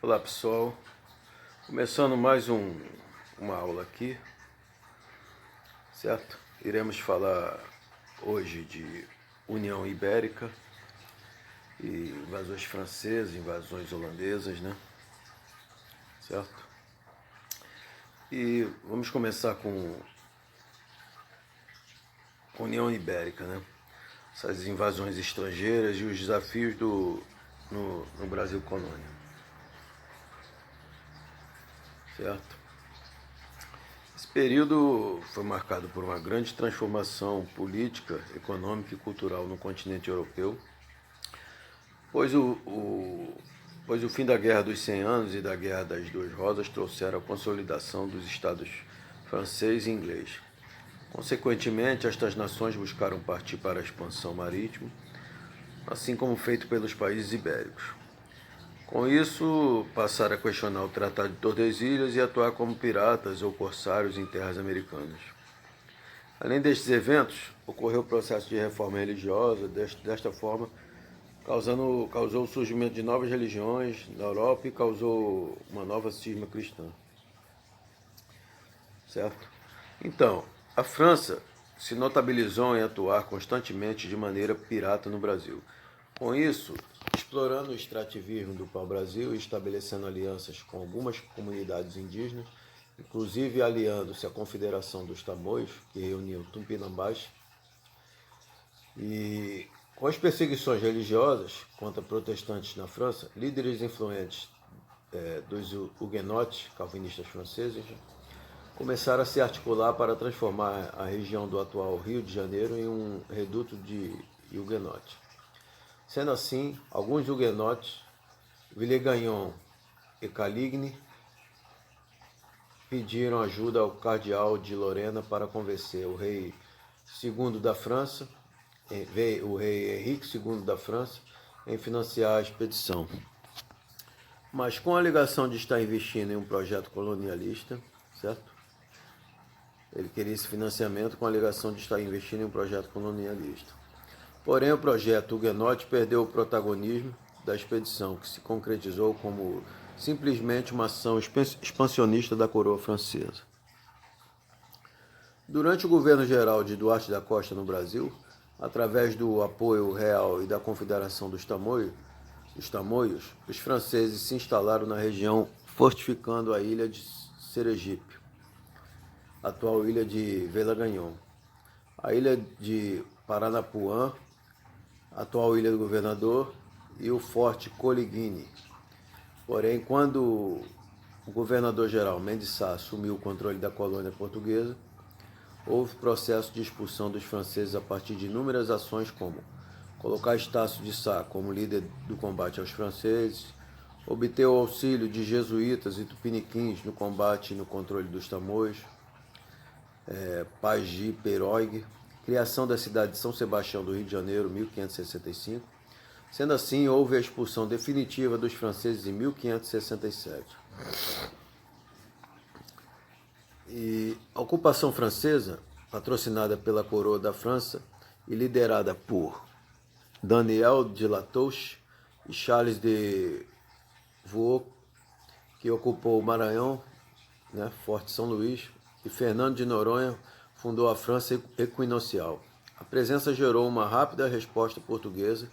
Olá pessoal, começando mais uma aula aqui, certo? Iremos falar hoje de União Ibérica e invasões francesas, invasões holandesas, né? Certo? E vamos começar com União Ibérica, né? Essas invasões estrangeiras e os desafios no Brasil colônia, certo? Esse período foi marcado por uma grande transformação política, econômica e cultural no continente europeu, pois o fim da Guerra dos 100 Anos e da Guerra das Duas Rosas trouxeram a consolidação dos estados francês e inglês. Consequentemente, estas nações buscaram partir para a expansão marítima, assim como feito pelos países ibéricos. Com isso, passaram a questionar o Tratado de Tordesilhas e atuar como piratas ou corsários em terras americanas. Além destes eventos, ocorreu o processo de reforma religiosa. Desta forma, causou o surgimento de novas religiões na Europa e causou uma nova cisma cristã. Certo? Então, a França se notabilizou em atuar constantemente de maneira pirata no Brasil. Com isso, explorando o extrativismo do pau-brasil e estabelecendo alianças com algumas comunidades indígenas, inclusive aliando-se à Confederação dos Tamoios, que reuniu Tupinambás, e com as perseguições religiosas contra protestantes na França, líderes influentes dos huguenotes, calvinistas franceses, começaram a se articular para transformar a região do atual Rio de Janeiro em um reduto de huguenote. Sendo assim, alguns huguenotes, Villegagnon e Caligny, pediram ajuda ao cardeal de Lorena para convencer o rei II da França, o rei Henrique II da França, em financiar a expedição. Mas com a alegação de estar investindo em um projeto colonialista, certo? Ele queria esse financiamento com a alegação de estar investindo em um projeto colonialista. Porém, o projeto huguenote perdeu o protagonismo da expedição, que se concretizou como simplesmente uma ação expansionista da coroa francesa. Durante o governo geral de Duarte da Costa no Brasil, através do apoio real e da Confederação dos Tamoios, os franceses se instalaram na região, fortificando a ilha de Sergipe, atual ilha de Villegagnon, a ilha de Paranapuã, atual Ilha do Governador, e o Forte Coligny. Porém, quando o governador-geral Mendes Sá assumiu o controle da colônia portuguesa, houve processo de expulsão dos franceses a partir de inúmeras ações, como colocar Estácio de Sá como líder do combate aos franceses, obter o auxílio de jesuítas e tupiniquins no combate e no controle dos tamoios, Pagi Peroig, criação da cidade de São Sebastião do Rio de Janeiro, 1565. Sendo assim, houve a expulsão definitiva dos franceses em 1567. E a ocupação francesa, patrocinada pela coroa da França e liderada por Daniel de Latouche e Charles de Vaux, que ocupou o Maranhão, né, Forte São Luís, e Fernando de Noronha fundou a França Equinocial. A presença gerou uma rápida resposta portuguesa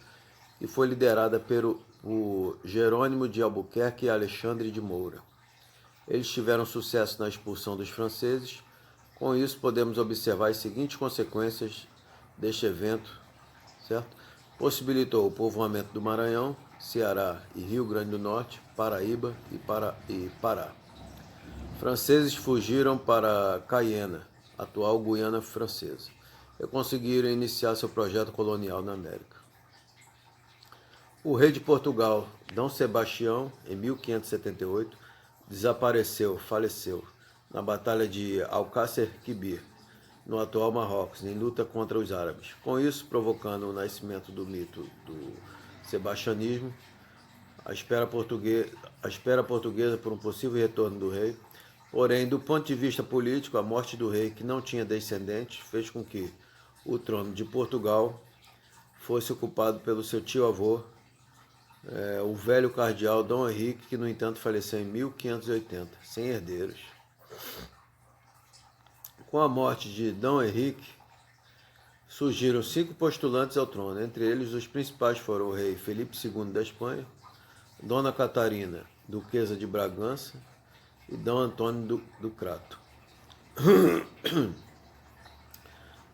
e foi liderada por Jerônimo de Albuquerque e Alexandre de Moura. Eles tiveram sucesso na expulsão dos franceses. Com isso, podemos observar as seguintes consequências deste evento, certo? Possibilitou o povoamento do Maranhão, Ceará e Rio Grande do Norte, Paraíba e Pará. Franceses fugiram para Cayena, atual Guiana Francesa, e conseguiram iniciar seu projeto colonial na América. O rei de Portugal, D. Sebastião, em 1578, faleceu, na Batalha de Alcácer Quibir, no atual Marrocos, em luta contra os árabes. Com isso, provocando o nascimento do mito do sebastianismo, a espera portuguesa por um possível retorno do rei. Porém, do ponto de vista político, a morte do rei, que não tinha descendentes, fez com que o trono de Portugal fosse ocupado pelo seu tio-avô, o velho cardeal Dom Henrique, que no entanto faleceu em 1580, sem herdeiros. Com a morte de Dom Henrique, surgiram 5 postulantes ao trono. Entre eles, os principais foram o rei Felipe II da Espanha, Dona Catarina, duquesa de Bragança, e Dom Antônio do Crato.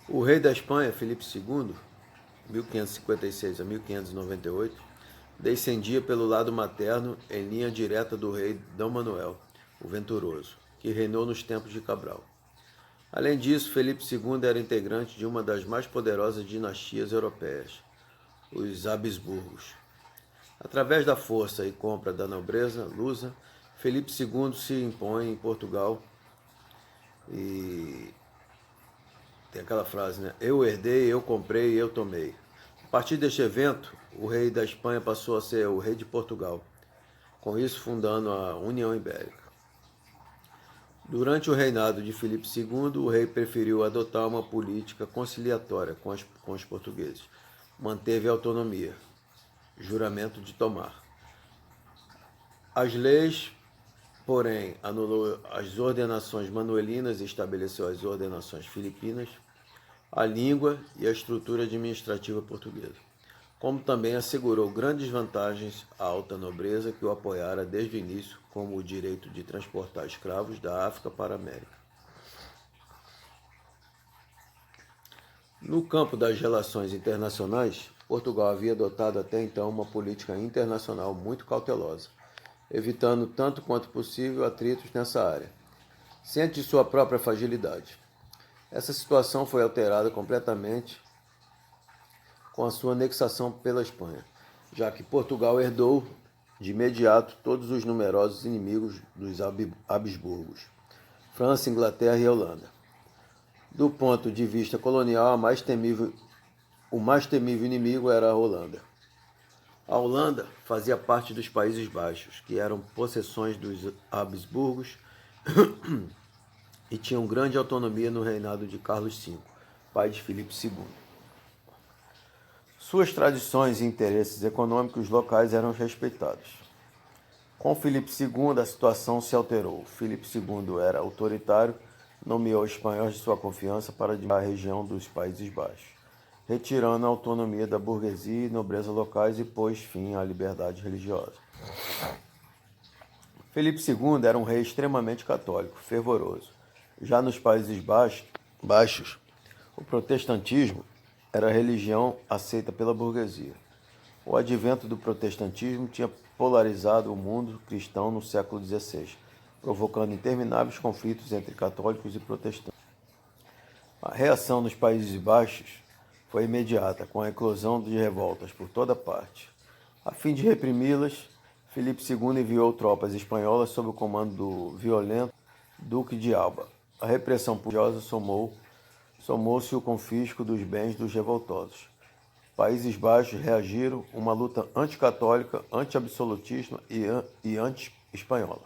O rei da Espanha, Felipe II, 1556 a 1598, descendia pelo lado materno em linha direta do rei D. Manuel, o Venturoso, que reinou nos tempos de Cabral. Além disso, Felipe II era integrante de uma das mais poderosas dinastias europeias, os Habsburgos. Através da força e compra da nobreza lusa, Felipe II se impõe em Portugal e tem aquela frase, né? Eu herdei, eu comprei, eu tomei. A partir deste evento, o rei da Espanha passou a ser o rei de Portugal, com isso fundando a União Ibérica. Durante o reinado de Filipe II, o rei preferiu adotar uma política conciliatória com os portugueses. Manteve a autonomia, juramento de tomar. As leis, porém, anulou as ordenações manuelinas e estabeleceu as ordenações filipinas, a língua e a estrutura administrativa portuguesa, como também assegurou grandes vantagens à alta nobreza que o apoiara desde o início, como o direito de transportar escravos da África para a América. No campo das relações internacionais, Portugal havia adotado até então uma política internacional muito cautelosa, evitando tanto quanto possível atritos nessa área, ciente de sua própria fragilidade. Essa situação foi alterada completamente com a sua anexação pela Espanha, já que Portugal herdou de imediato todos os numerosos inimigos dos Habsburgos, França, Inglaterra e Holanda. Do ponto de vista colonial, o mais temível inimigo era a Holanda. A Holanda fazia parte dos Países Baixos, que eram possessões dos Habsburgos e tinham grande autonomia no reinado de Carlos V, pai de Filipe II. Suas tradições e interesses econômicos locais eram respeitados. Com Filipe II, a situação se alterou. Filipe II era autoritário, nomeou espanhóis de sua confiança para administrar a região dos Países Baixos, retirando a autonomia da burguesia e nobreza locais e pôs fim à liberdade religiosa. Filipe II era um rei extremamente católico, fervoroso. Já nos Países Baixos, o protestantismo era a religião aceita pela burguesia. O advento do protestantismo tinha polarizado o mundo cristão no século XVI, provocando intermináveis conflitos entre católicos e protestantes. A reação nos Países Baixos foi imediata, com a eclosão de revoltas por toda parte. A fim de reprimi-las, Filipe II enviou tropas espanholas sob o comando do violento Duque de Alba. A repressão religiosa somou-se o confisco dos bens dos revoltosos. Países Baixos reagiram uma luta anticatólica, anti-absolutista e anti-espanhola.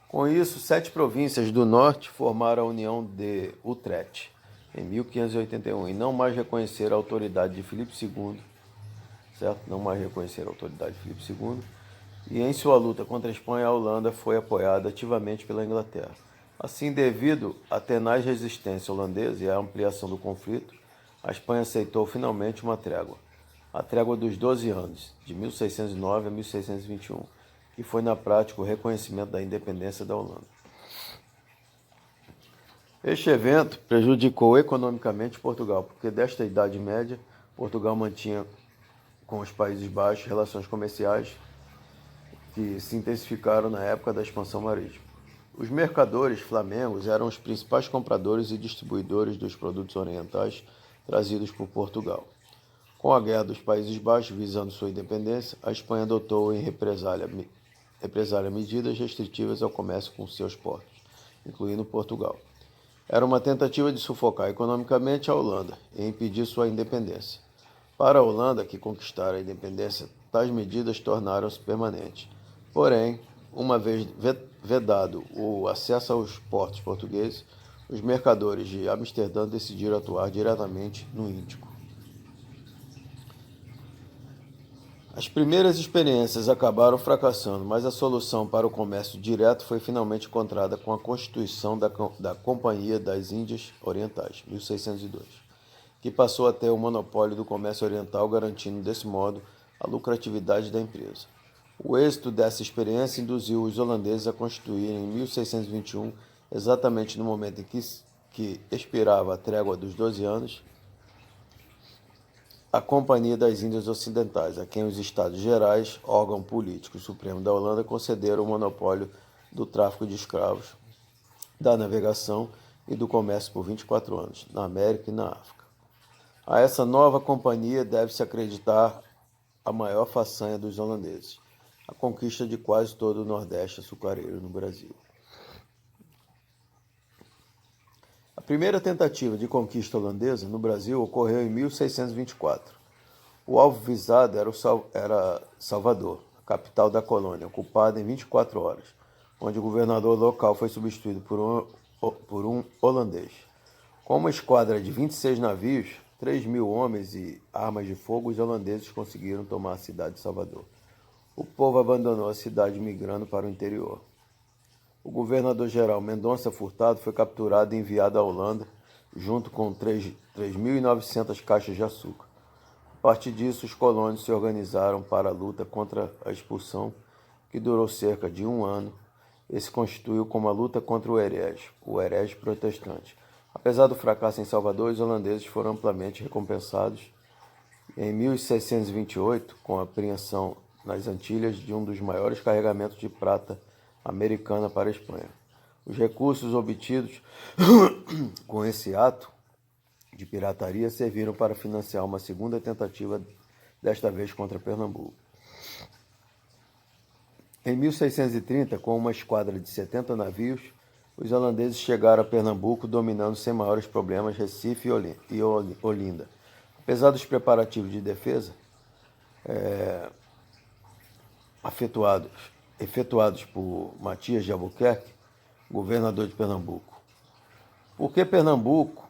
Com isso, 7 províncias do norte formaram a União de Utrecht, em 1581, e não mais reconheceram a autoridade de Filipe II, certo? Não mais reconheceram a autoridade de Filipe II, e em sua luta contra a Espanha, a Holanda foi apoiada ativamente pela Inglaterra. Assim, devido à tenaz resistência holandesa e à ampliação do conflito, a Espanha aceitou finalmente uma trégua, a Trégua dos 12 anos, de 1609 a 1621, que foi na prática o reconhecimento da independência da Holanda. Este evento prejudicou economicamente Portugal, porque desta Idade Média, Portugal mantinha com os Países Baixos relações comerciais que se intensificaram na época da expansão marítima. Os mercadores flamengos eram os principais compradores e distribuidores dos produtos orientais trazidos por Portugal. Com a Guerra dos Países Baixos visando sua independência, a Espanha adotou em represália medidas restritivas ao comércio com seus portos, incluindo Portugal. Era uma tentativa de sufocar economicamente a Holanda e impedir sua independência. Para a Holanda, que conquistara a independência, tais medidas tornaram-se permanentes. Porém, uma vez vedado o acesso aos portos portugueses, os mercadores de Amsterdã decidiram atuar diretamente no Índico. As primeiras experiências acabaram fracassando, mas a solução para o comércio direto foi finalmente encontrada com a Constituição da Companhia das Índias Orientais, 1602, que passou a ter o monopólio do comércio oriental, garantindo desse modo a lucratividade da empresa. O êxito dessa experiência induziu os holandeses a constituírem em 1621, exatamente no momento em que expirava a trégua dos 12 anos, a Companhia das Índias Ocidentais, a quem os Estados Gerais, órgão político supremo da Holanda, concederam o monopólio do tráfico de escravos, da navegação e do comércio por 24 anos, na América e na África. A essa nova companhia deve-se acreditar a maior façanha dos holandeses, a conquista de quase todo o Nordeste açucareiro no Brasil. A primeira tentativa de conquista holandesa no Brasil ocorreu em 1624. O alvo visado era Salvador, a capital da colônia, ocupada em 24 horas, onde o governador local foi substituído por um holandês. Com uma esquadra de 26 navios, 3.000 homens e armas de fogo, os holandeses conseguiram tomar a cidade de Salvador. O povo abandonou a cidade migrando para o interior. O governador-geral Mendonça Furtado foi capturado e enviado à Holanda, junto com 3.900 caixas de açúcar. A partir disso, os colonos se organizaram para a luta contra a expulsão, que durou cerca de um ano, e se constituiu como a luta contra o herege protestante. Apesar do fracasso em Salvador, os holandeses foram amplamente recompensados em 1628, com a apreensão nas Antilhas de um dos maiores carregamentos de prata americana para a Espanha. Os recursos obtidos com esse ato de pirataria serviram para financiar uma segunda tentativa, desta vez contra Pernambuco. Em 1630, com uma esquadra de 70 navios, os holandeses chegaram a Pernambuco, dominando sem maiores problemas Recife e Olinda. Apesar dos preparativos de defesa efetuados por Matias de Albuquerque, governador de Pernambuco. Por que Pernambuco?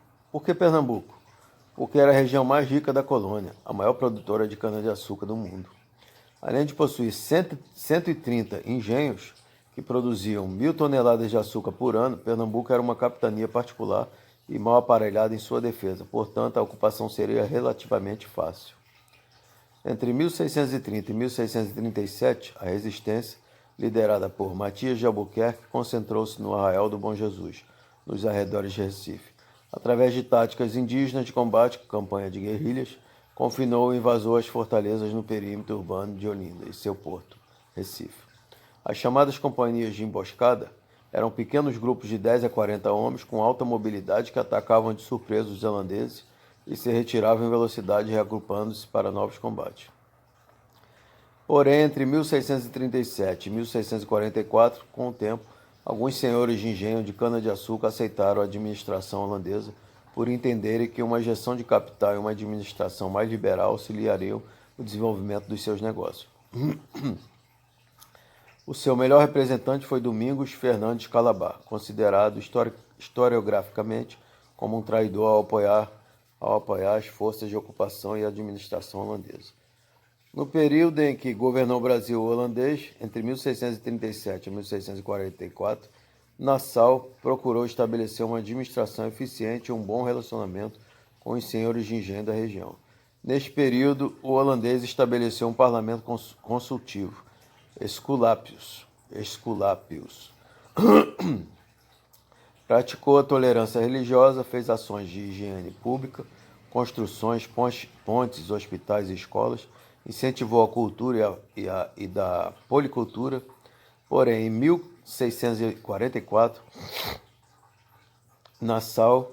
Porque era a região mais rica da colônia, a maior produtora de cana-de-açúcar do mundo. Além de possuir 130 engenhos que produziam 1.000 toneladas de açúcar por ano, Pernambuco era uma capitania particular e mal aparelhada em sua defesa, portanto, a ocupação seria relativamente fácil. Entre 1630 e 1637, a resistência, liderada por Matias de Albuquerque, concentrou-se no Arraial do Bom Jesus, nos arredores de Recife. Através de táticas indígenas de combate, campanha de guerrilhas, confinou o invasor às fortalezas no perímetro urbano de Olinda e seu porto, Recife. As chamadas companhias de emboscada eram pequenos grupos de 10 a 40 homens com alta mobilidade que atacavam de surpresa os holandeses e se retiravam em velocidade, reagrupando-se para novos combates. Porém, entre 1637 e 1644, com o tempo, alguns senhores de engenho de cana-de-açúcar aceitaram a administração holandesa por entenderem que uma gestão de capital e uma administração mais liberal auxiliariam o desenvolvimento dos seus negócios. O seu melhor representante foi Domingos Fernandes Calabar, considerado historiograficamente como um traidor ao apoiar as forças de ocupação e administração holandesa. No período em que governou o Brasil holandês, entre 1637 e 1644, Nassau procurou estabelecer uma administração eficiente e um bom relacionamento com os senhores de engenho da região. Neste período, o holandês estabeleceu um parlamento consultivo, Esculápios. Praticou a tolerância religiosa, fez ações de higiene pública, construções, pontes, hospitais e escolas, incentivou a cultura e da policultura. Porém, em 1644, Nassau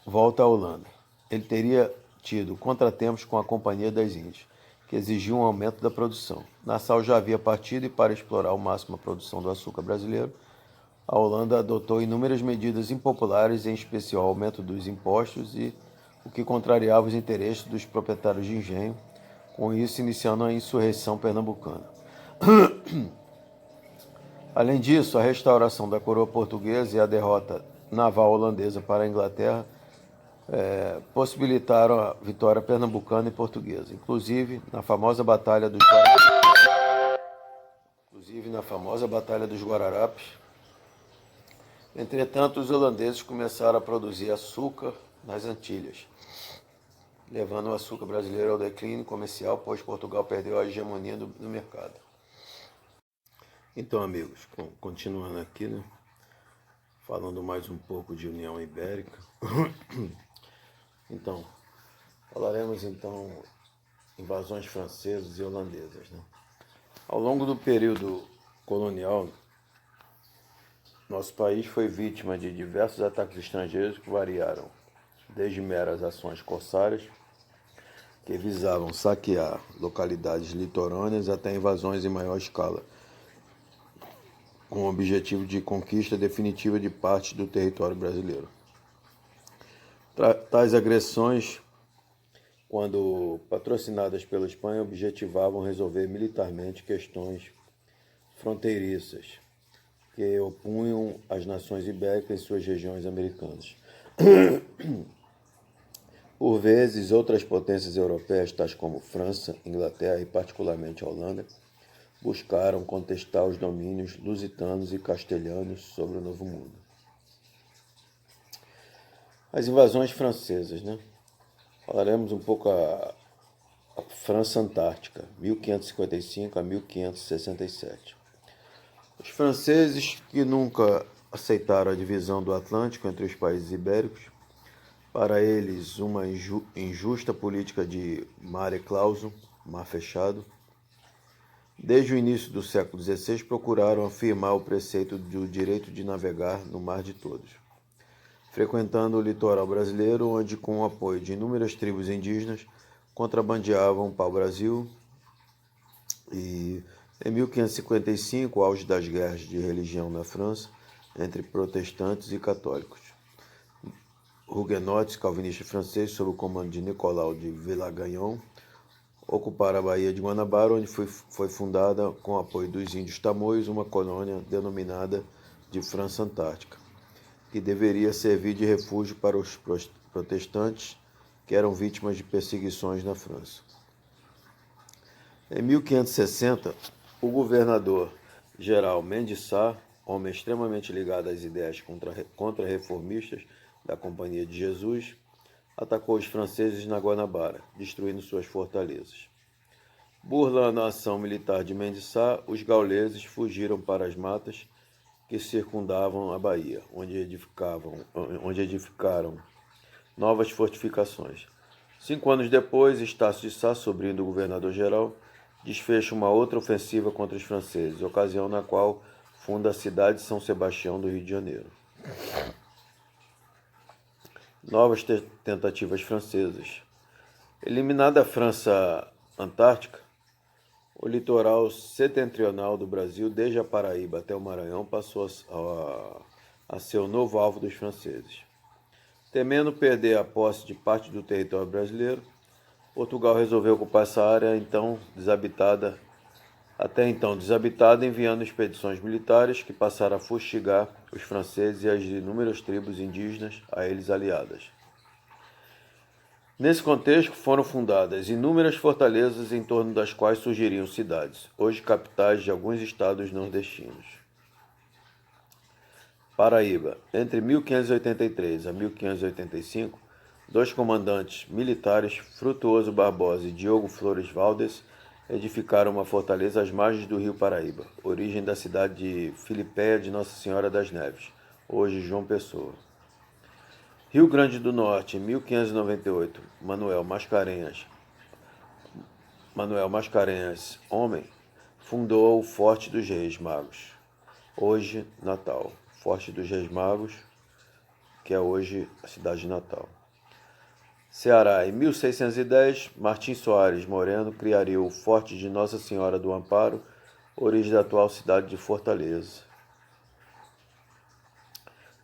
volta à Holanda. Ele teria tido contratempos com a Companhia das Índias, que exigiu um aumento da produção. Nassau já havia partido e, para explorar ao máximo a produção do açúcar brasileiro, a Holanda adotou inúmeras medidas impopulares, em especial o aumento dos impostos o que contrariava os interesses dos proprietários de engenho, com isso iniciando a insurreição pernambucana. Além disso, a restauração da coroa portuguesa e a derrota naval holandesa para a Inglaterra possibilitaram a vitória pernambucana e portuguesa, inclusive na famosa Batalha dos Guararapes. Entretanto, os holandeses começaram a produzir açúcar nas Antilhas, levando o açúcar brasileiro ao declínio comercial, pois Portugal perdeu a hegemonia do mercado. Então, amigos, continuando aqui, né? Falando mais um pouco de União Ibérica. Então, falaremos então invasões francesas e holandesas, né? Ao longo do período colonial, nosso país foi vítima de diversos ataques estrangeiros que variaram desde meras ações corsárias, que visavam saquear localidades litorâneas, até invasões em maior escala, com o objetivo de conquista definitiva de parte do território brasileiro. Tais agressões, quando patrocinadas pela Espanha, objetivavam resolver militarmente questões fronteiriças que opunham as nações ibéricas em suas regiões americanas. Por vezes, outras potências europeias, tais como França, Inglaterra e particularmente a Holanda, buscaram contestar os domínios lusitanos e castelhanos sobre o Novo Mundo. As invasões francesas, né? Falaremos um pouco a França Antártica, 1555 a 1567. Os franceses, que nunca aceitaram a divisão do Atlântico entre os países ibéricos, para eles uma injusta política de mare clausum, mar fechado, desde o início do século XVI procuraram afirmar o preceito do direito de navegar no mar de todos, frequentando o litoral brasileiro, onde, com o apoio de inúmeras tribos indígenas, contrabandeavam para o Brasil. E em 1555, o auge das guerras de religião na França, entre protestantes e católicos. Huguenotes, calvinistas franceses, sob o comando de Nicolau de Villagagnon, ocuparam a Baía de Guanabara, onde foi fundada, com o apoio dos índios tamoios, uma colônia denominada de França Antártica, que deveria servir de refúgio para os protestantes que eram vítimas de perseguições na França. Em 1560, o governador-geral Mendes Sá, homem extremamente ligado às ideias contra-reformistas da Companhia de Jesus, atacou os franceses na Guanabara, destruindo suas fortalezas. Burlando a ação militar de Mendes Sá, os gauleses fugiram para as matas que circundavam a baía, onde edificaram novas fortificações. 5 anos depois, Estácio de Sá, sobrinho do governador-geral, desfecha uma outra ofensiva contra os franceses, ocasião na qual funda a cidade de São Sebastião do Rio de Janeiro. Novas tentativas francesas. Eliminada a França Antártica, o litoral setentrional do Brasil, desde a Paraíba até o Maranhão, passou a ser o novo alvo dos franceses. Temendo perder a posse de parte do território brasileiro, Portugal resolveu ocupar essa área até então desabitada, enviando expedições militares que passaram a fustigar os franceses e as inúmeras tribos indígenas a eles aliadas. Nesse contexto, foram fundadas inúmeras fortalezas em torno das quais surgiriam cidades, hoje capitais de alguns estados nordestinos. Paraíba. Entre 1583 a 1585, dois comandantes militares, Frutuoso Barbosa e Diogo Flores Valdes, edificaram uma fortaleza às margens do rio Paraíba, origem da cidade de Filipéia de Nossa Senhora das Neves, hoje João Pessoa. Rio Grande do Norte, em 1598, Manuel Mascarenhas, homem, fundou o Forte dos Reis Magos, hoje Natal. Forte dos Reis Magos, que é hoje a cidade de Natal. Ceará, em 1610, Martim Soares Moreno criaria o Forte de Nossa Senhora do Amparo, origem da atual cidade de Fortaleza.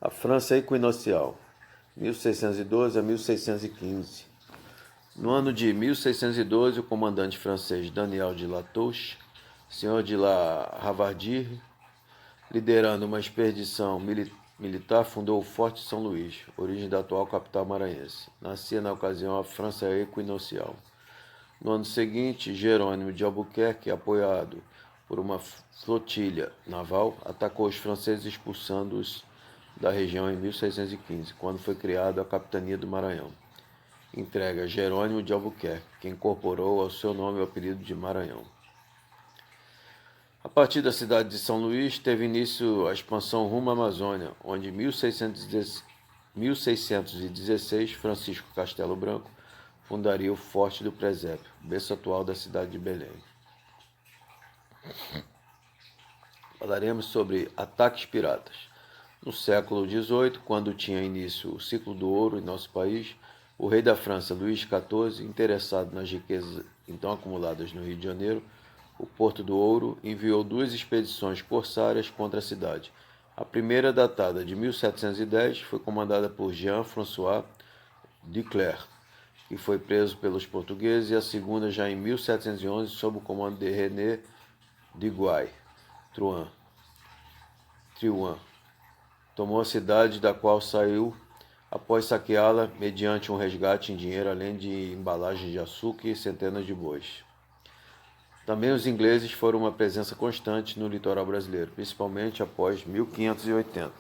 A França Equinocial, 1612 a 1615. No ano de 1612, o comandante francês Daniel de Latouche, senhor de La Ravardire, liderando uma expedição militar, fundou o Forte São Luís, origem da atual capital maranhense. Nascia na ocasião a França equinocial. No ano seguinte, Jerônimo de Albuquerque, apoiado por uma flotilha naval, atacou os franceses, expulsando-os da região em 1615, quando foi criada a capitania do Maranhão. Entrega a Jerônimo de Albuquerque, que incorporou ao seu nome o apelido de Maranhão. A partir da cidade de São Luís, teve início a expansão rumo à Amazônia, onde em 1616 Francisco Castelo Branco fundaria o Forte do Presépio, berço atual da cidade de Belém. Falaremos sobre ataques piratas. No século XVIII, quando tinha início o ciclo do ouro em nosso país, o rei da França, Luís XIV, interessado nas riquezas então acumuladas no Rio de Janeiro, o Porto do Ouro, enviou 2 expedições corsárias contra a cidade. A primeira, datada de 1710, foi comandada por Jean-François Duclerc, que foi preso pelos portugueses, e a segunda, já em 1711, sob o comando de René de Goy, Triuan. Tomou a cidade, da qual saiu após saqueá-la mediante um resgate em dinheiro, além de embalagens de açúcar e centenas de bois. Também os ingleses foram uma presença constante no litoral brasileiro, principalmente após 1580,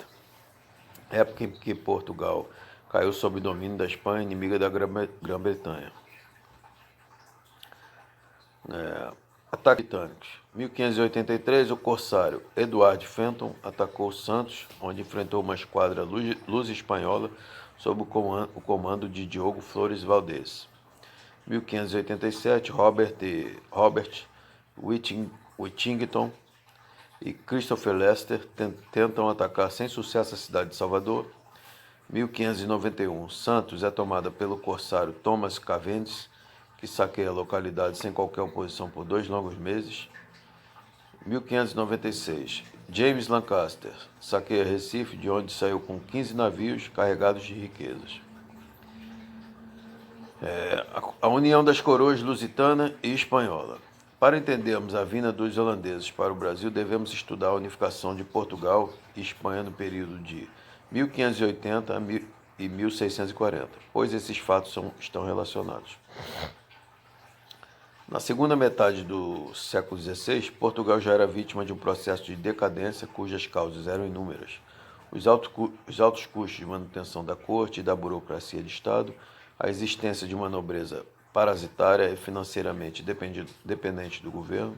época em que Portugal caiu sob o domínio da Espanha, inimiga da Grã-Bretanha. Ataques britânicos. 1583, o corsário Edward Fenton atacou Santos, onde enfrentou uma esquadra luso-espanhola sob o comando de Diogo Flores Valdez. 1587, Robert Whittington e Christopher Lester tentam atacar sem sucesso a cidade de Salvador. 1591, Santos é tomada pelo corsário Thomas Cavendish, que saqueia a localidade sem qualquer oposição por 2 longos meses. 1596, James Lancaster saqueia Recife, de onde saiu com 15 navios carregados de riquezas. A união das coroas lusitana e espanhola. Para entendermos a vinda dos holandeses para o Brasil, devemos estudar a unificação de Portugal e Espanha no período de 1580 e 1640, pois esses fatos estão relacionados. Na segunda metade do século XVI, Portugal já era vítima de um processo de decadência cujas causas eram inúmeras. Os altos custos de manutenção da corte e da burocracia de Estado, a existência de uma nobreza parasitária e financeiramente dependente do governo,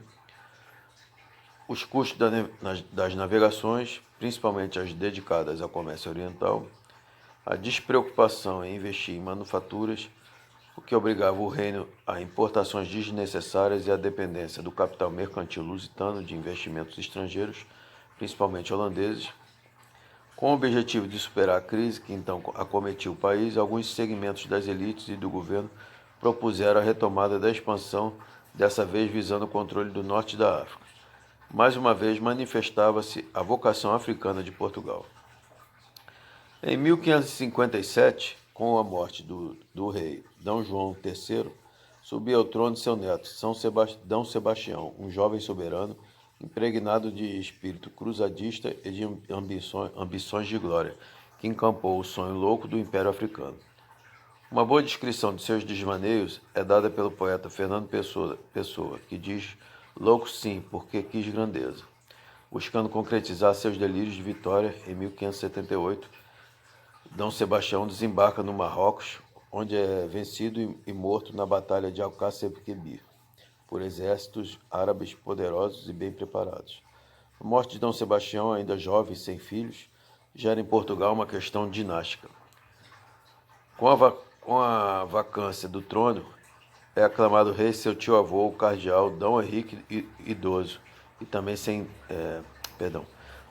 os custos das navegações, principalmente as dedicadas ao comércio oriental, a despreocupação em investir em manufaturas, o que obrigava o reino a importações desnecessárias e a dependência do capital mercantil lusitano de investimentos estrangeiros, principalmente holandeses. Com o objetivo de superar a crise que então acometia o país, alguns segmentos das elites e do governo propuseram a retomada da expansão, dessa vez visando o controle do norte da África. Mais uma vez manifestava-se a vocação africana de Portugal. Em 1557, com a morte do rei D. João III, subia ao trono seu neto, D. Sebastião, um jovem soberano, impregnado de espírito cruzadista e de ambições de glória, que encampou o sonho louco do Império Africano. Uma boa descrição de seus desvaneios é dada pelo poeta Fernando Pessoa, que diz: louco sim, porque quis grandeza. Buscando concretizar seus delírios de vitória, em 1578, D. Sebastião desembarca no Marrocos, onde é vencido e morto na Batalha de Alcácer-Quibir, por exércitos árabes poderosos e bem preparados. A morte de D. Sebastião, ainda jovem e sem filhos, gera em Portugal uma questão dinástica. Com a vacância do trono, é aclamado rei seu tio-avô, o cardeal D. Henrique Idoso, e também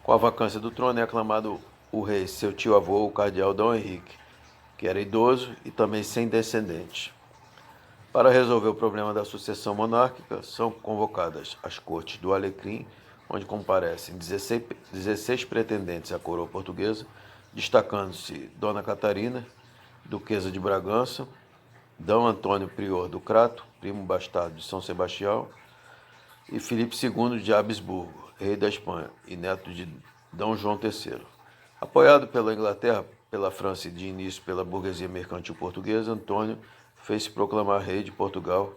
Com a vacância do trono, é aclamado o rei seu tio-avô, o cardeal D. Henrique, que era idoso e também sem descendentes. Para resolver o problema da sucessão monárquica, são convocadas as cortes do Alecrim, onde comparecem 16 pretendentes à coroa portuguesa, destacando-se Dona Catarina, duquesa de Bragança, D. Antônio Prior do Crato, primo bastardo de São Sebastião, e Filipe II de Habsburgo, rei da Espanha e neto de D. João III. Apoiado pela Inglaterra, pela França e de início pela burguesia mercantil portuguesa, Antônio fez se proclamar rei de Portugal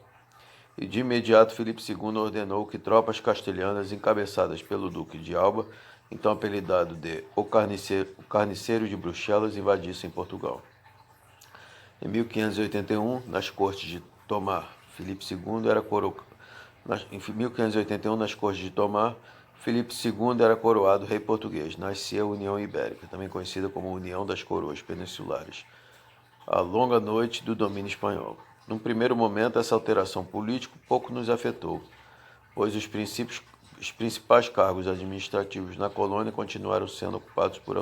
e de imediato Filipe II ordenou que tropas castelhanas encabeçadas pelo Duque de Alba, então apelidado de o Carniceiro de Bruxelas, invadissem Portugal. Em 1581, nas cortes de Tomar, Filipe II era coroado. Em 1581, nas cortes de Tomar, Filipe II era coroado rei português. Nascia a União Ibérica, também conhecida como União das Coroas Peninsulares, a longa noite do domínio espanhol. Num primeiro momento, essa alteração política pouco nos afetou, pois os principais cargos administrativos na colônia continuaram sendo ocupados por